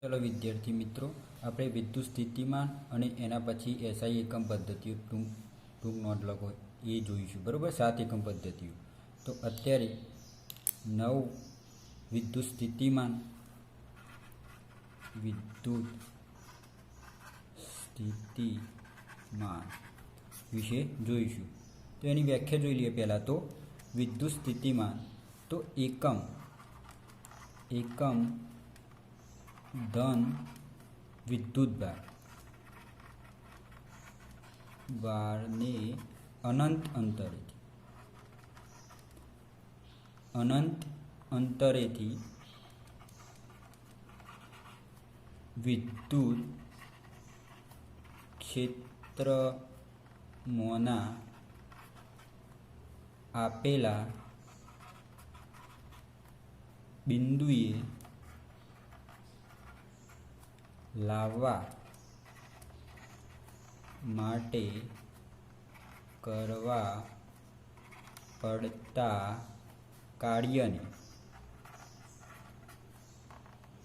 चलो विद्यार्थी मित्रों, આપણે વિદ્યુત સ્થિતિમાન અને એના પછી એસઆઈ એકમ પદ્ધતિઓ ટૂંક નોંધ લખો એ જોઈશું. બરાબર, 7 એકમ પદ્ધતિઓ. તો અત્યારે 9 વિદ્યુત સ્થિતિમાન વિશે જોઈશું. તો એની વ્યાખ્યા જોઈ લઈએ. પહેલાં તો વિદ્યુત સ્થિતિમાન તો એકમ ધન વિદ્યુત ભારને અનંત અંતરેથી વિદ્યુત ક્ષેત્રમાંના આપેલા બિંદુએ લાવવા માટે કરવા પડતા કાર્યને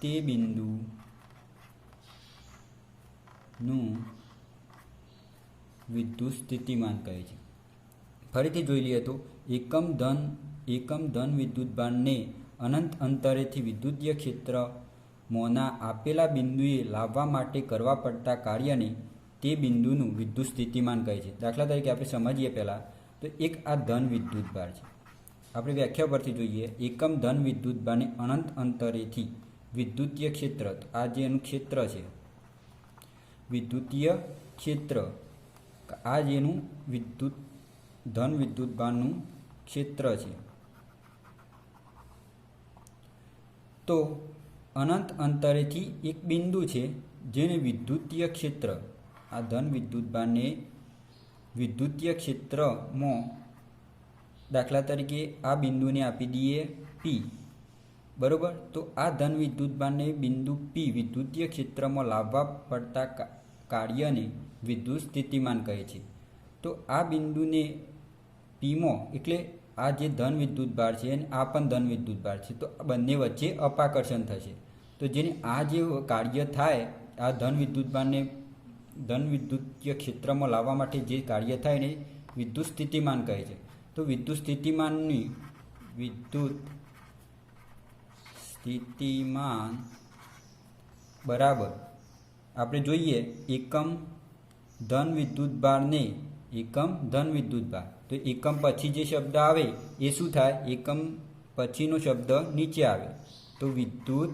તે બિંદુનું વિદ્યુત સ્થિતિમાન કહે છે. ફરીથી જોઈ લઈએ તો એકમ ધન વિદ્યુતભારને અનંત અંતરેથી વિદ્યુતીય ક્ષેત્રમાંના આપેલા બિંદુએ લાવવા માટે કરવા પડતા કાર્યને તે બિંદુનું વિદ્યુત સ્થિતિમાન કહે છે. દાખલા તરીકે આપણે સમજીએ પહેલાં તો એક આ ધન વિદ્યુતભાર છે. આપણે વ્યાખ્યા પરથી જોઈએ, એકમ ધન વિદ્યુતભારને અનંત અંતરેથી વિદ્યુતીય ક્ષેત્ર, આ જે એનું ક્ષેત્ર છે વિદ્યુતીય ક્ષેત્ર, આ જેનું ધન વિદ્યુતભારનું ક્ષેત્ર છે. તો અનંત અંતરેથી એક બિંદુ છે જેને વિદ્યુતીય ક્ષેત્ર, આ ધન વિદ્યુતભારને વિદ્યુતીય ક્ષેત્રમાં, દાખલા તરીકે આ બિંદુને આપી દઈએ પી. બરાબર, તો આ ધન વિદ્યુતભારને બિંદુ પી વિદ્યુતીય ક્ષેત્રમાં લાવવા પડતા કાર્યને વિદ્યુત સ્થિતિમાન કહે છે. તો આ બિંદુને પીમાં, એટલે આ જે ધન વિદ્યુતભાર છે અને આ પણ ધન વિદ્યુતભાર છે, તો બંને વચ્ચે અપાકર્ષણ થશે. તો જેને આ જે કાર્ય થાય, આ ધન વિદ્યુતભારને ધન વિદ્યુતીય ક્ષેત્રમાં લાવવા માટે જે કાર્ય થાય એને વિદ્યુત સ્થિતિમાન કહે છે. તો વિદ્યુત સ્થિતિમાન બરાબર આપણે જોઈએ એકમ ધન વિદ્યુતભાર. તો એકમ પછી જે શબ્દ આવે એ શું થાય? એકમ પછીનો શબ્દ નીચે આવે. તો વિદ્યુત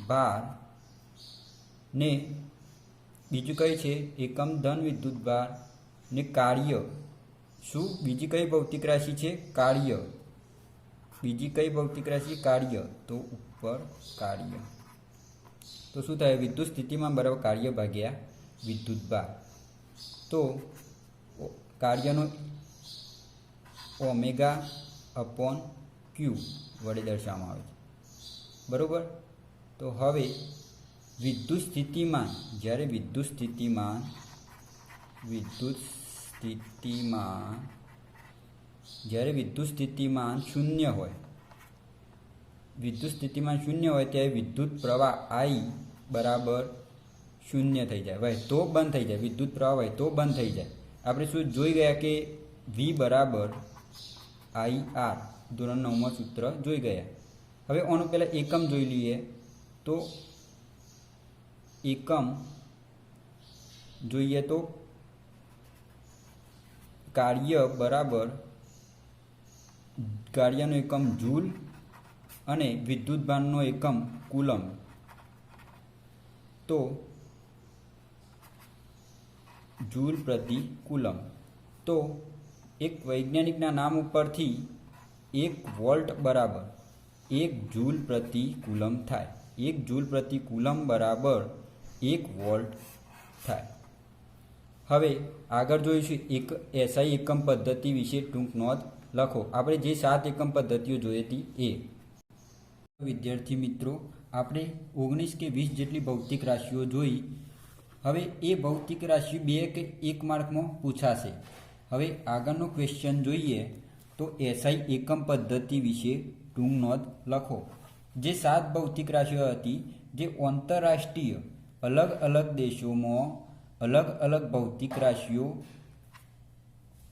ભાર ને બીજું કઈ છે? એકમ ધન વિદ્યુતભાર ને કાર્ય. શું બીજી કઈ ભૌતિક રાશિ છે? કાર્ય. બીજી કઈ ભૌતિક રાશિ? કાર્ય. તો ઉપર કાર્ય. તો શું થાય? વિદ્યુત સ્થિતિમાન બરાબર કાર્ય ભાગ્યા વિદ્યુતભાર. તો કાર્યનો ઓમેગા અપોન ક્યુ વડે દર્શાવવામાં આવે છે. બરાબર, તો હવે વિદ્યુત સ્થિતિમાન, જ્યારે વિદ્યુત સ્થિતિમાન શૂન્ય હોય, ત્યારે વિદ્યુત પ્રવાહ I બરાબર શૂન્ય થઈ જાય, વહેતો બંધ થઈ જાય. વિદ્યુત પ્રવાહ વહેતો બંધ થઈ જાય. આપણે શું જોઈ ગયા કે V બરાબર IR, ધોરણ 9માં સૂત્ર જોઈ ગયા. હવે આનું પહેલાં એકમ જોઈ લઈએ. તો એકમ જોઈએ તો કાર્ય બરાબર, કાર્યનો એકમ જૂલ અને વિદ્યુતભારનો એકમ કુલમ. તો જૂલ પ્રતિ કુલમ. તો એક વૈજ્ઞાનિકના નામ ઉપરથી 1 વોલ્ટ બરાબર 1 જૂલ પ્રતિ કુલમ થાય. 1 જૂલ પ્રતિ કુલમ બરાબર 1 વોલ્ટ થાય. હવે આગળ જોઈશું એક એસઆઈ એકમ પદ્ધતિ વિશે ટૂંક નોંધ લખો. આપણે જે 7 એકમ પદ્ધતિઓ જોઈ હતી એ. વિદ્યાર્થી મિત્રો, આપણે 19 કે 20 જેટલી ભૌતિક રાશિઓ જોઈ. હવે એ ભૌતિક રાશિ 2 કે 1 માર્કમાં પૂછાશે. હવે આગળનો ક્વેશ્ચન જોઈએ તો એસઆઈ એકમ પદ્ધતિ વિશે ટૂંક નોંધ લખો. જે 7 ભૌતિક રાશિઓ હતી જે આંતરરાષ્ટ્રીય અલગ અલગ દેશોમાં અલગ અલગ ભૌતિક રાશિઓ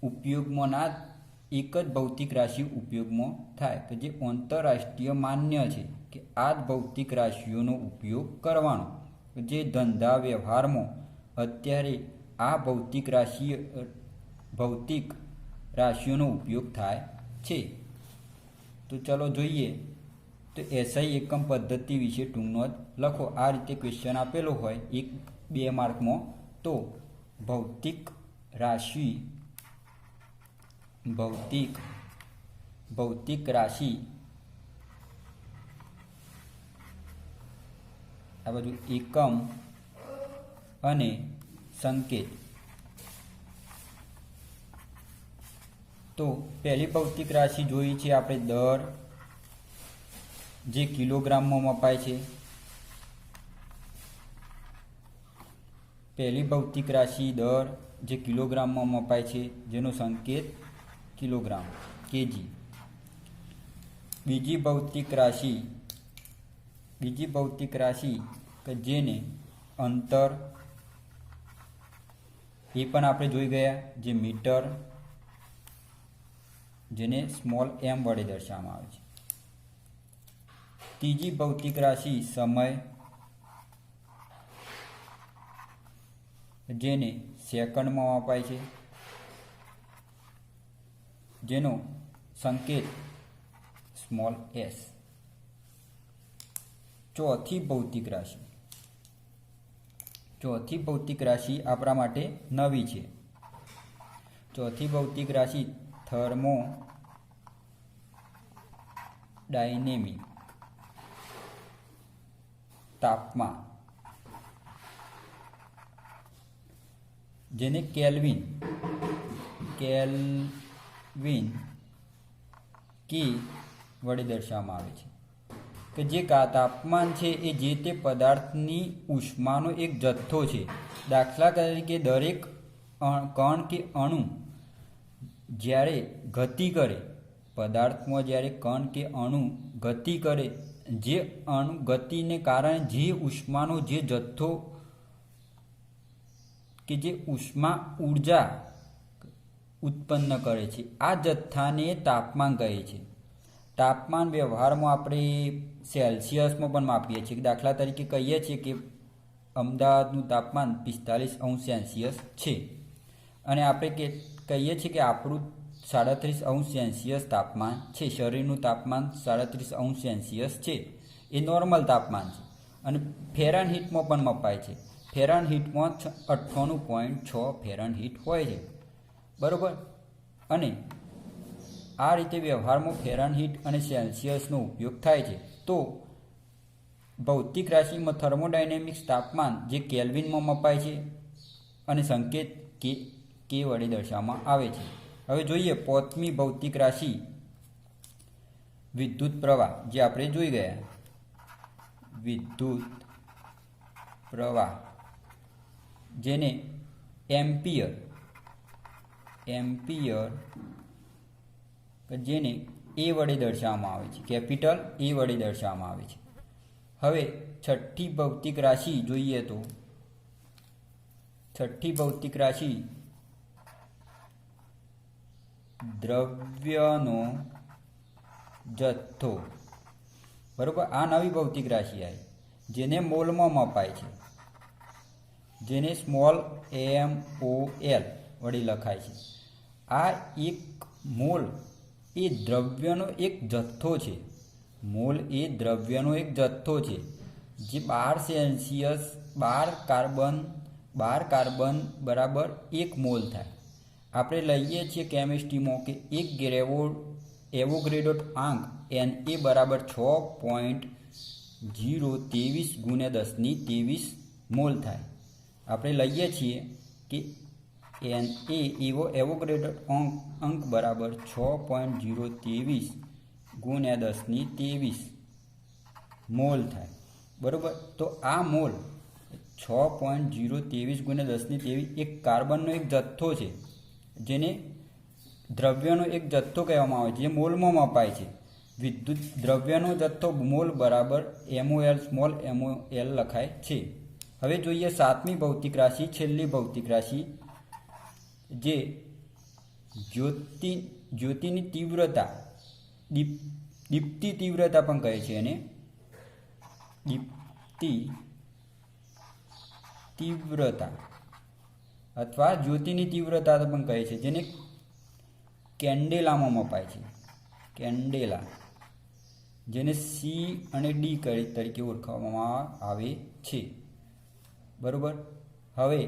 ઉપયોગમાં ના એક જ ભૌતિક રાશિ ઉપયોગમાં થાય કે જે આંતરરાષ્ટ્રીય માન્ય છે કે આ જ ભૌતિક રાશિઓનો ઉપયોગ કરવાનો, જે ધંધા વ્યવહારમાં અત્યારે આ ભૌતિક રાશિઓનો ઉપયોગ થાય છે. તો ચલો જોઈએ. તો એસઆઈ એકમ પદ્ધતિ વિશે ટૂંક નોંધ લખો. આ રીતે ક્વેશ્ચન આપેલો હોય 1-2 માર્કમાં. તો ભૌતિક રાશિ આ બાજુ એકમ અને સંકેત. તો પહેલી ભૌતિક રાશિ જોઈ છે આપણે દર, જે કિલોગ્રામમાં મપાય છે. પહેલી ભૌતિક રાશિ દર જે કિલોગ્રામમાં મપાય છે, જેનો સંકેત કિલોગ્રામ કેજી. બીજી ભૌતિક રાશિ કે જેને અંતર, એ પણ આપણે જોઈ ગયા, જે મીટર, જેને સ્મોલ m વડે દર્શાવવામાં આવે છે. ત્રીજી ભૌતિક રાશિ સમય, જેને સેકન્ડમાં મપાય છે, જેનો સંકેત સ્મોલ s. ચોથી ભૌતિક રાશિ આપણા માટે નવી છે. ચોથી ભૌતિક રાશિ થર્મોડાયનેમિક, તાપમાન, જેને કેલ્વિન કે વડે દર્શાવવામાં આવે છે, કે જે તાપમાન છે એ જે તે પદાર્થની ઉષ્માનો એક જથ્થો છે. દાખલા તરીકે દરેક કણ કે અણુ જ્યારે ગતિ કરે, પદાર્થમાં જ્યારે કણ કે અણુ ગતિ કરે, જે અણુ ગતિને કારણે જે ઉષ્માનો જે જથ્થો કે જે ઉષ્મા ઉર્જા ઉત્પન્ન કરે છે, આ જથ્થાને તાપમાન કહે છે. તાપમાન વ્યવહારમાં આપણે સેલ્સિયસમાં પણ માપીએ છીએ. દાખલા તરીકે કહીએ છીએ કે અમદાવાદનું તાપમાન 45°C છે, અને આપણે કહીએ છીએ કે આપણું 37°C તાપમાન છે, શરીરનું તાપમાન 37°C છે, એ નોર્મલ તાપમાન છે. અને ફેરનહીટમાં પણ મપાય છે. ફેરનહીટમાં 98.6 ફેરનહીટ હોય છે, બરાબર. અને આ રીતે વ્યવહારમાં ફેરનહીટ અને સેલ્સિયસનો ઉપયોગ થાય છે. તો ભૌતિક રાશિમાં થર્મોડાયનેમિક્સ તાપમાન જે કેલ્વિનમાં મપાય છે અને સંકેત કે વડે દર્શાવવામાં આવે છે. હવે જોઈએ પાંચમી ભૌતિક રાશિ વિદ્યુત પ્રવાહ, જે આપણે જોઈ ગયા. વિદ્યુત પ્રવાહ, જેને એમ્પિયર, જેને એ વડે દર્શાવવામાં આવે છે, કેપિટલ એ વડે દર્શાવવામાં આવે છે. હવે છઠ્ઠી ભૌતિક રાશિ જોઈએ. તો છઠ્ઠી ભૌતિક રાશિ દ્રવ્યનો જથ્થો, બરોબર. આ નવી ભૌતિક રાશિ આવી, જેને મોલમાં મપાય છે, જેને સ્મોલ MOL વડે લખાય છે. આ એક મોલ એ દ્રવ્યનો એક જથ્થો છે. મોલ એ દ્રવ્યનો એક જથ્થો છે, જે 12 કાર્બન બરાબર 1 મોલ થાય. આપણે લઈએ છીએ કેમિસ્ટ્રીમાં કે એક એવોગ્રેડો આંક Na બરાબર 6.023 × 1023 મોલ થાય. આપણે લઈએ છીએ કે Na એવોગ્રેડો અંક બરાબર 6.023 × 1023 મોલ થાય, બરાબર. તો આ મોલ 6.023 × 1023 એક કાર્બનનો એક જથ્થો છે, જેને દ્રવ્યનો એક જથ્થો કહેવામાં આવે છે, જે મોલમાં મપાય છે. વિદ્યુત દ્રવ્યનો જથ્થો મોલ બરાબર MOL સ્મોલ MOL લખાય છે. હવે જોઈએ સાતમી ભૌતિક રાશિ, છેલ્લી ભૌતિક રાશિ, જે જ્યોતિની તીવ્રતા, દીપ્તિ તીવ્રતા પણ કહે છે એને, દીપ્તિ તીવ્રતા અથવા જ્યોતિની તીવ્રતા પણ કહે છે, જેને કેન્ડેલામાં મપાય છે. કેન્ડેલા, જેને C અને D તરીકે ઓળખવામાં આવે છે. બરોબર. હવે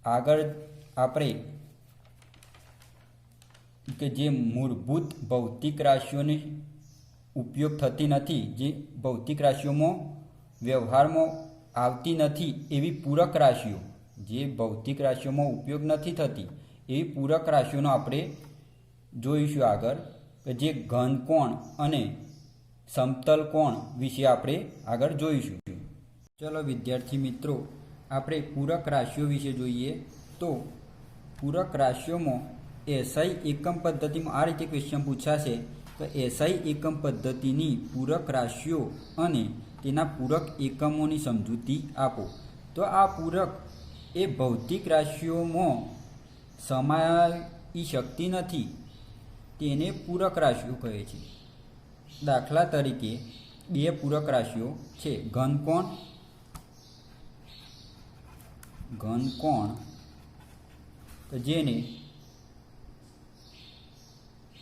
આગળ આપણે કે જે મૂળભૂત ભૌતિક રાશિઓની ઉપયોગ થતી નથી, જે ભૌતિક રાશિઓમાં વ્યવહારમાં આવતી નથી એવી પૂરક રાશિઓ, જે ભૌતિક રાશિઓમાં ઉપયોગ નથી થતી એવી પૂરક રાશિઓનો આપણે જોઈશું આગળ, કે જે ઘનકોણ અને સમતલ કોણ વિશે આપણે આગળ જોઈશું. ચલો વિદ્યાર્થી મિત્રો, આપણે પૂરક રાશિઓ વિશે જોઈએ. તો પૂરક રાશિઓમાં SI એકમ પદ્ધતિમાં આ રીતે ક્વેશ્ચન પૂછાશે કે SI એકમ પદ્ધતિની પૂરક રાશિઓ અને તેના પૂરક એકમોની સમજૂતી આપો. તો આ પૂરક એ ભૌતિક રાશિઓમાં સમાઈ શકતી નથી, તેને પૂરક રાશિઓ કહે છે. દાખલા તરીકે બે પૂરક રાશિઓ છે, ઘનકોણ તો જેને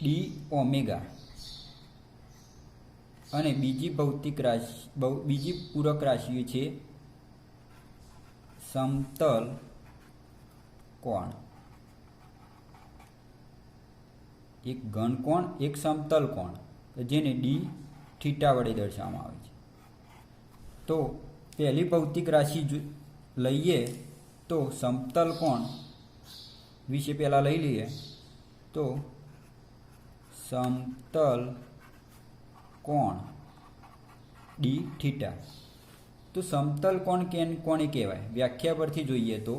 d ઓમેગા, અને બીજી પૂરક રાશિ છે સમતલ કોણ. એક ઘનકોણ, એક સમતલ કોણ, જેને d થીટા વડે દર્શાવવામાં આવે છે. તો પહેલી ભૌતિક રાશિ લઈએ તો સમતલ કોણ વિશે પહેલાં લઈ લઈએ. તો સમતલ કોણ d થીટા. તો સમતલ કોણ કોને કહેવાય? વ્યાખ્યા પરથી જોઈએ તો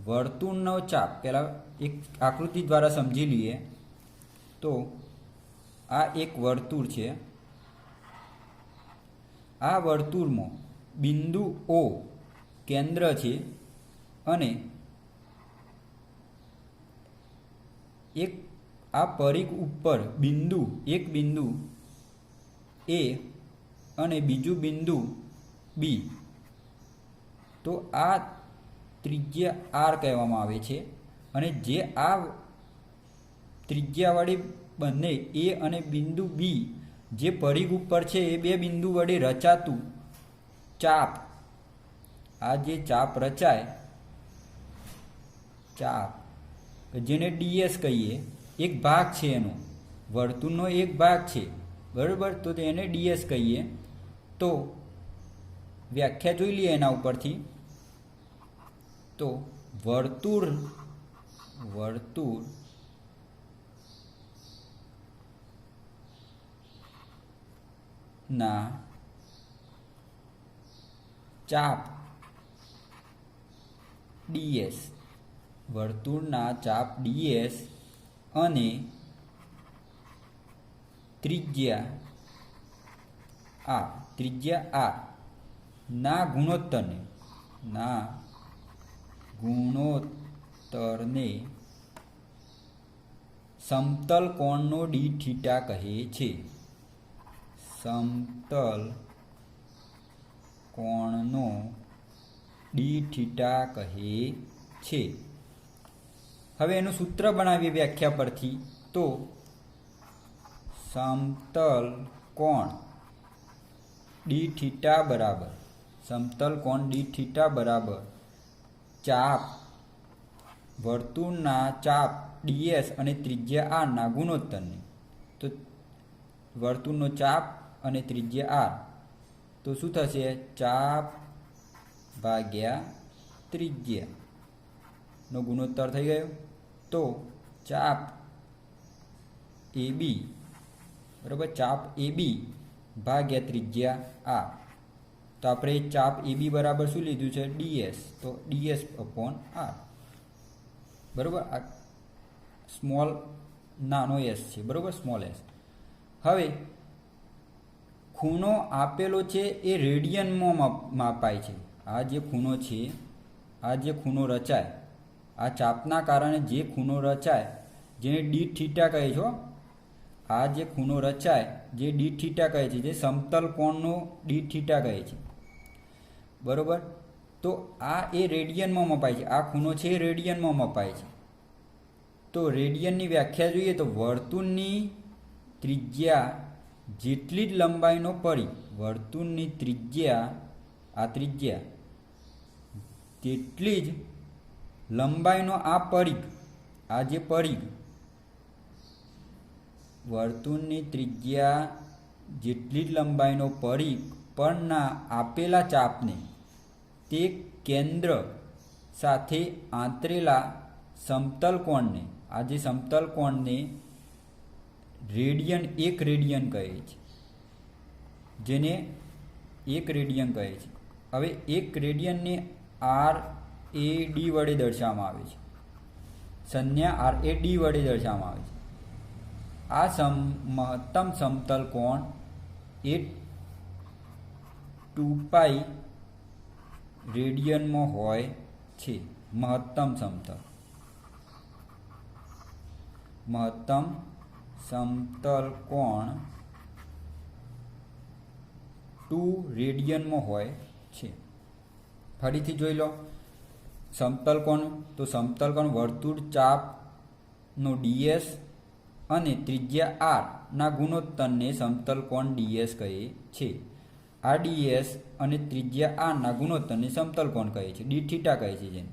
વર્તુળનો ચાપ, પહેલાં એક આકૃતિ દ્વારા સમજી લઈએ. તો આ એક વર્તુળ છે. આ વર્તુળમાં બિંદુ O કેન્દ્ર છે અને એક આ પરિઘ ઉપર એક બિંદુ A અને બીજું બિંદુ B. તો આ ત્રિજ્યા R કહેવામાં આવે છે. અને જે આ ત્રિજ્યાવાળી બંને A અને બિંદુ B જે પરિઘ ઉપર છે એ બે બિંદુ વડે રચાતું ચાપ, આ જે ચાપ રચાય, ચાપ જેને DS કહીએ, એક ભાગ છે એનો, વર્તુળનો એક ભાગ છે. બરાબર. તો તેને DS કહીએ. તો વ્યાખ્યા જોઈ લઈએ એના ઉપરથી. તો વર્તુળ ના ચાપ DS, વર્તુળના ચાપ DS અને ત્રિજ્યા R ના ગુણોત્તરને સમતલ કોણનો d થીટા કહે છે. સમતલ કોણનો d થીટા કહે છે. હવે એનું સૂત્ર બનાવીએ વ્યાખ્યા પરથી. તો સમતલ કોણ d થીટા બરાબર ચાપ, વર્તુળના ચાપ DS અને ત્રિજ્યા R ના ગુણોત્તરને. તો વર્તુળનો ચાપ અને ત્રિજ્યા R, તો શું થશે? ચાપ ભાગ્યા ત્રિજ્યાનો ગુણોત્તર થઈ ગયો. તો ચાપ AB, બરાબર, ચાપ AB ભાગ્યા ત્રિજ્યા R. તો આપણે ચાપ AB બરાબર શું લીધું છે? DS. તો DS/R. બરાબર. આ સ્મોલ નાનો s છે. બરાબર, સ્મોલ s. હવે ખૂણો આપેલો છે એ રેડિયનમાં માપાય છે. આ જે ખૂણો છે, આ જે ખૂણો રચાય, આ ચાપના કારણે જે ખૂણો રચાય જેને ડી થીટા કહે છે, આ જે ખૂણો રચાય જે ડી થીટા કહે છે, જે સમતલ કોણનો ડી થીટા કહે છે, બરોબર. તો આ એ રેડિયનમાં મપાય છે, આ ખૂણો છે એ રેડિયનમાં મપાય છે. તો રેડિયનની વ્યાખ્યા જોઈએ તો વર્તુળની ત્રિજ્યા જેટલી જ લંબાઈનો પરિઘ, વર્તુળની ત્રિજ્યા, આ ત્રિજ્યા તેટલી જ લંબાઈનો આ પરિઘ, આ જે પરિઘ, વર્તુળની ત્રિજ્યા જેટલી જ લંબાઈનો પરિઘ પરના આપેલા ચાપને તે કેન્દ્ર સાથે આંતરેલા સમતલ કોણને, આ જે સમતલ કોણને રેડિયન, 1 રેડિયન કહે છે, જેને 1 રેડિયન કહે છે. હવે 1 રેડિયનને RAD વડે દર્શાવવામાં આવે છે, સંજ્ઞા RAD વડે દર્શાવવામાં આવે છે. આ મહત્તમ સમતલ કોણ એ 2π રેડિયનમાં હોય છે. મહત્તમ સમતલ કોણ 2 રેડિયનમાં હોય છે. ફરીથી જોઈ લો સમતલ કોણ. તો સમતલ કોણ વર્તુળ ચાપનો ds અને ત્રિજ્યા r ના ગુણોત્તરને સમતલ કોણ ds કહે છે. આ ds અને ત્રિજ્યા r ના ગુણોત્તરને સમતલ કોણ કહે છે, ડી થીટા કહે છે. જેને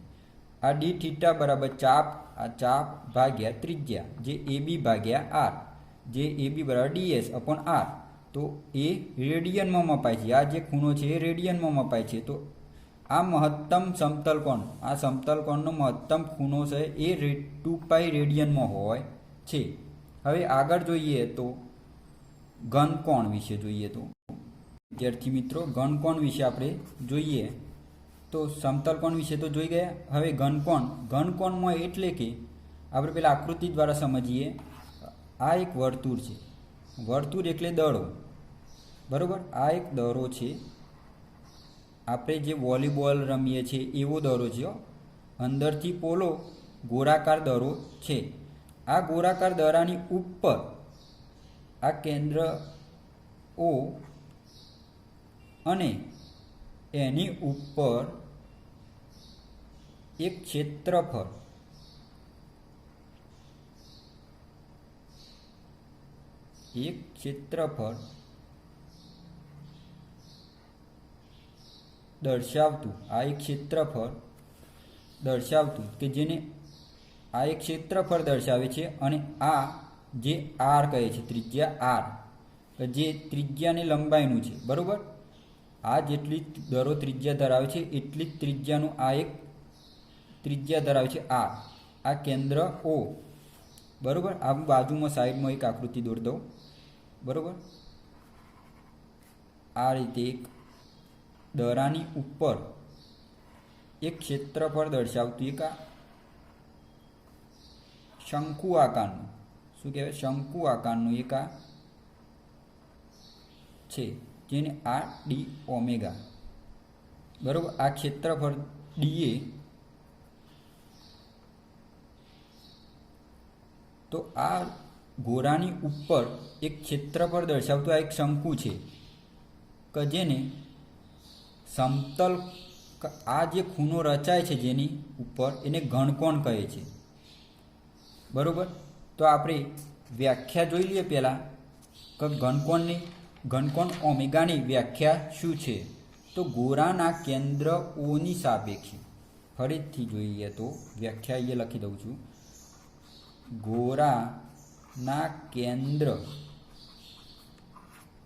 આ ડી થીટા બરાબર ચાપ, આ ચાપ ભાગ્યા ત્રિજ્યા, જે AB ભાગ્યા r, જે AB બરાબર ds અપોન r. તો એ રેડિયનમાં મપાય છે, આ જે ખૂણો છે એ રેડિયનમાં મપાય છે. તો આ મહત્તમ સમતલ કોણ, આ સમતલ કોણનો મહત્તમ ખૂણો છે એ 2π રેડિયનમાં હોય છે. હવે આગળ જોઈએ તો ઘનકોણ વિશે જોઈએ. તો વિદ્યાર્થી મિત્રો, ઘનકોણ વિશે આપણે જોઈએ તો સમતલ કોણ વિશે તો જોઈ ગયા. હવે ઘનકોણમાં એટલે કે આપણે પેલા આકૃતિ દ્વારા સમજીએ. આ એક વર્તુળ છે, વર્તુળ એટલે દડો, બરોબર. આ એક દડો છે, આપણે જે વોલીબોલ રમીએ છીએ એવો દડો છે. અંદરથી પોલો ગોળાકાર દડો છે. આ ગોળાકાર દડાની ઉપર આ કેન્દ્ર O અને એની ઉપર એક ક્ષેત્રફળ, દર્શાવતું, આ એક ક્ષેત્રફળ દર્શાવતું કે જેને આ એક ક્ષેત્રફળ દર્શાવે છે. અને આ જે r કહે છે, ત્રિજ્યા r, જે ત્રિજ્યાની લંબાઈનું છે, બરોબર. આ જેટલી દરો ત્રિજ્યા ધરાવે છે એટલી જ ત્રિજ્યાનું આ એક ત્રિજ્યા ધરાવે છે r. આ કેન્દ્ર O, બરોબર. આ બાજુમાં સાઈડમાં એક આકૃતિ દોરી દઉં, બરોબર. આ રીતે એક દરાની ઉપર એક ક્ષેત્રફળ દર્શાવતું એક આ શંકુ આકારનું, શું કહેવાય, શંકુ આકારનું એક આ છે, જેને આ ડી ઓમેગા, બરોબર. આ ક્ષેત્રફળ ડીએ. તો આ ગોળાની ઉપર એક ક્ષેત્રફળ દર્શાવતું આ એક શંકુ છે કે જેને સમતલ, આ જે ખૂણો રચાય છે જેની ઉપર એને ઘનકોણ કહે છે, બરોબર. તો આપણે વ્યાખ્યા જોઈ લઈએ પહેલાં કે ઘનકોણ ઓમેગાની વ્યાખ્યા શું છે. તો ગોળાના કેન્દ્ર ઓની સાપેક્ષે, ફરીથી જોઈએ તો વ્યાખ્યા અહીંયા લખી દઉં છું. ગોળાના કેન્દ્ર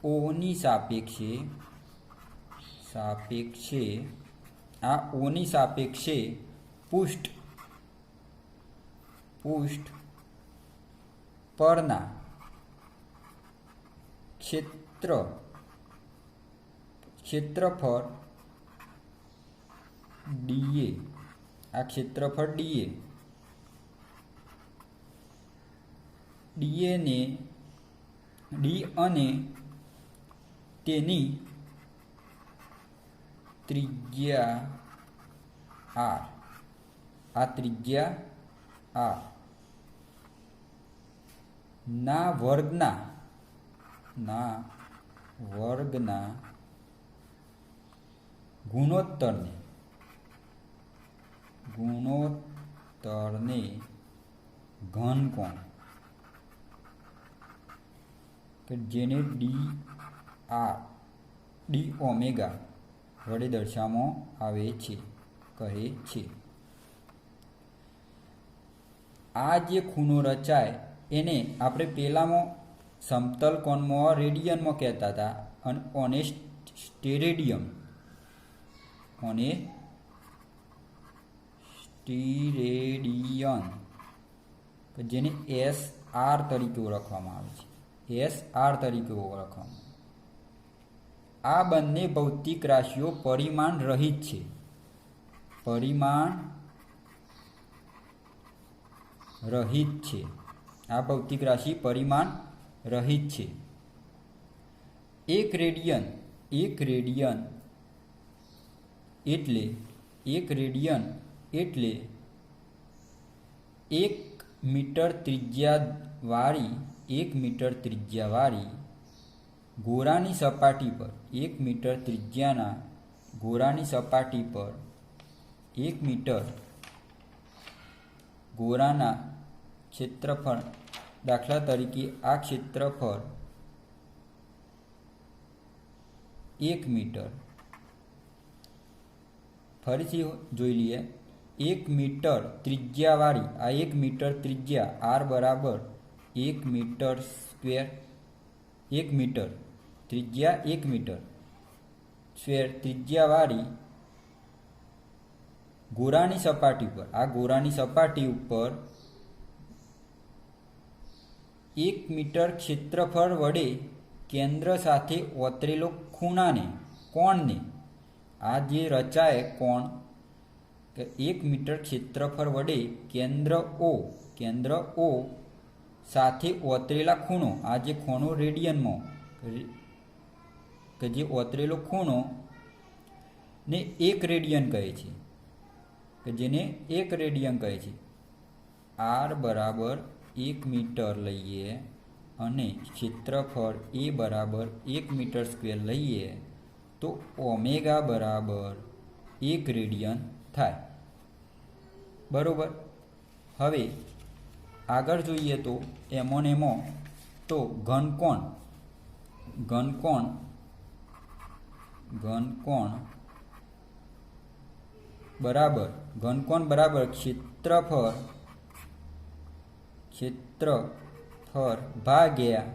ઓની સાપેક્ષે આ ઓની સાપેક્ષે પૃષ્ઠ પરના ક્ષેત્રફળ ડીએ, આ ક્ષેત્રફળ ડી અને તેની ત્રિજ્યા r, આ ત્રિજ્યા r ના વર્ગના ગુણોત્તરને ઘનકોણ, કે જેને ડી ઓમેગા વડે દર્શાવવામાં આવે છે, કહે છે. આ જે ખૂણો રચાય એને આપણે પહેલામાં સમતલ કોણમાં રેડિયનમાં કહેતા હતા, અને ઓને સ્ટેરેડિયમ, કે જેને SR તરીકે ઓળખવામાં આવે છે, SR તરીકે ઓળખવામાં. આ બંને ભૌતિક રાશિઓ પરિમાણ રહિત છે, આ ભૌતિક રાશિ પરિમાણ રહિત છે. એક રેડિયન એટલે 1 મીટર ત્રિજ્યાવાળી ગોળાની સપાટી પર, 1 મીટર ત્રિજ્યાના ગોળાની સપાટી પર 1 મીટર ગોળાના ક્ષેત્રફળ, દાખલા તરીકે આ ક્ષેત્રફળ 1 મીટર, ફરીથી જોઈ લઈએ, 1 મીટર ત્રિજ્યાવાળી, આ 1 મીટર ત્રિજ્યા, r બરાબર 1 મીટર સ્ક્વેર, 1 મીટર ત્રિજ્યા, 1 મીટર સ્ક્વેર ત્રિજ્યાવાળી ગોળાની સપાટી પર, આ ગોળાની સપાટી ઉપર 1 મીટર ક્ષેત્રફળ વડે કેન્દ્ર સાથે ઓતરેલો કોણને, આ જે રચાય કોણ, કે 1 મીટર ક્ષેત્રફળ વડે કેન્દ્ર O સાથે ઓતરેલા ખૂણો, આ જે ખૂણો રેડિયનમાં, કે જે ઓતરેલો ખૂણો ને 1 રેડિયન કહે છે, કે જેને 1 રેડિયન કહે છે. r બરાબર 1 મીટર લઈએ અને ક્ષેત્રફળ a બરાબર 1 મીટર સ્ક્વેર લઈએ તો ઓમેગા બરાબર 1 રેડિયન થાય. બરોબર. હવે આગળ જોઈએ તો એમોનેમો તો ઘનકોણ બરાબર ક્ષેત્રફળ ભાગ્યા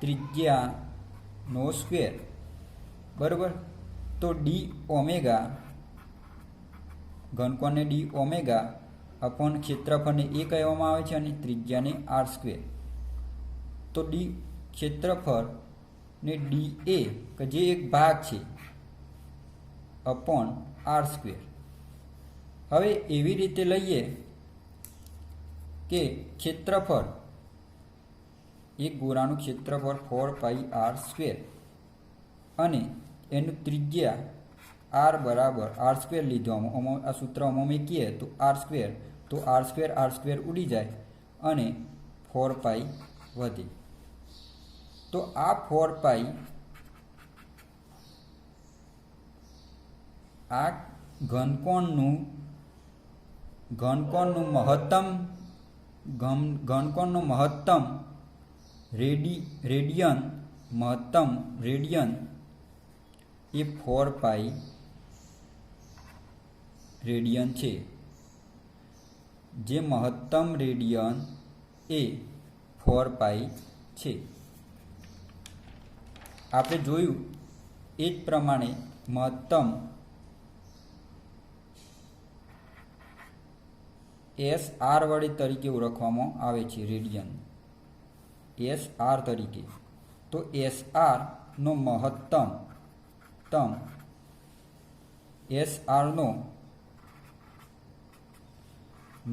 ત્રિજ્યાનો સ્ક્વેર. બરાબર. તો ડી ઓમેગા, ઘનકોણને ડી ઓમેગા અપોન ક્ષેત્રફળને એ કહેવામાં આવે છે અને ત્રિજ્યાને r સ્ક્વેર. તો ડી ક્ષેત્રફળ ને ડી એ, કે જે એક ભાગ છે, અપોન r સ્ક્વેર. હવે એવી રીતે લઈએ કે ક્ષેત્રફળ, એક ગોળાનું ક્ષેત્રફળ 4πr સ્ક્વેર અને એનું ત્રિજ્યા r બરાબર r સ્ક્વેર લીધો. આ સૂત્ર મૂકીએ તો r સ્ક્વેર, તો r સ્ક્વેર ઉડી જાય અને 4π વધે. તો આ 4π, આ ઘનકોણનું મહત્તમ રેડિયન એ 4π રેડિયન છે. જે મહત્તમ રેડિયન એ 4π છે. આપણે જોયું એ જ પ્રમાણે મહત્તમ SR વડે તરીકે ઓળખવામાં આવે છે, રેડિયન SR તરીકે. તો SR નો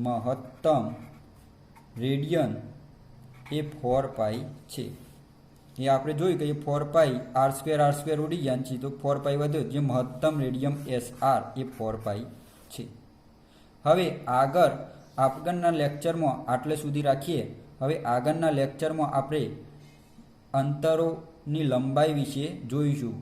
મહત્તમ રેડિયન એ 4π છે. એ આપણે જોયું કે એ 4 પાઈ r² ઉડી ગયા છે, તો 4 પાઈ વધ્યો, જે મહત્તમ રેડિયમ SR એ 4 પાઈ છે. હવે આગળના લેક્ચરમાં આટલે સુધી રાખીએ. હવે આગળના લેક્ચરમાં આપણે અંતરોની લંબાઈ વિશે જોઈશું.